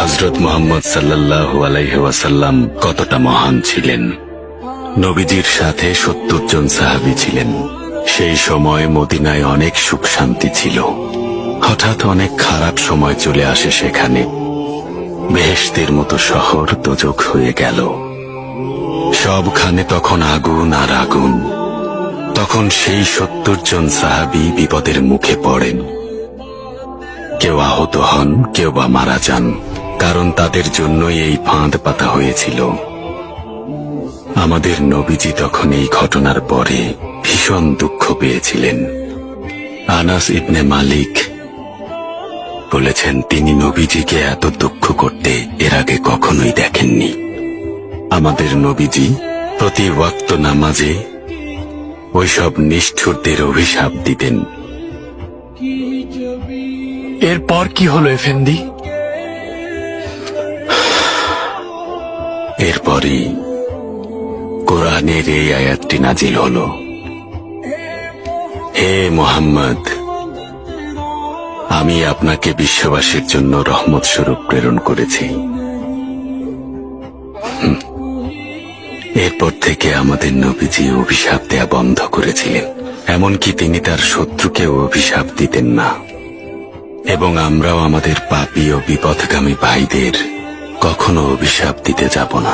হযরত মুহাম্মদ সাল্লাল্লাহু আলাইহি ওয়াসাল্লাম কতটা মহান ছিলেন। নবীজির সাথে ৭০ জন সাহাবী ছিলেন। সেই সময় মদিনায় অনেক সুখ শান্তি ছিল। হঠাৎ অনেক খারাপ সময় চলে আসে সেখানে। বেহেশতের মতো শহর দোজখ হয়ে গেল। সবখানে তখন আগুন আর আগুন। তখন সেই ৭০ জন সাহাবী বিপদের মুখে পড়েন। কেউ আহত হন, কেউ বা মারা যান, কারণ তাদের জন্যই এই ফাঁদ পাতা হয়েছিল। আমাদের নবীজি তখন এই ঘটনার পরে ভীষণ দুঃখ পেয়েছিলেন। আনাস ইবনে মালিক বলেছেন, তিনি নবীজিকে এত দুঃখ করতে এর আগে কখনোই দেখেননি। আমাদের নবীজি প্রতি ওয়াক্ত নামাজে ওইসব নিষ্ঠুরদের অভিশাপ দিতেন। এরপর কি হলো এফেন্দি? এরপরই কোরআনের এই আয়াতটি নাজিল হলো, হে মুহাম্মদ, আমি আপনাকে বিশ্ববাসীর জন্য রহমত স্বরূপ প্রেরণ করেছি। এরপর থেকে আমাদের নবীজি অভিশাপ দেয়া বন্ধ করেছিলেন। এমনকি তিনি তার শত্রুকেও অভিশাপ দিতেন না। এবং আমরাও আমাদের পাপী ও বিপথগামী ভাইদের কখনো অভিশাপ দিতে যাব না।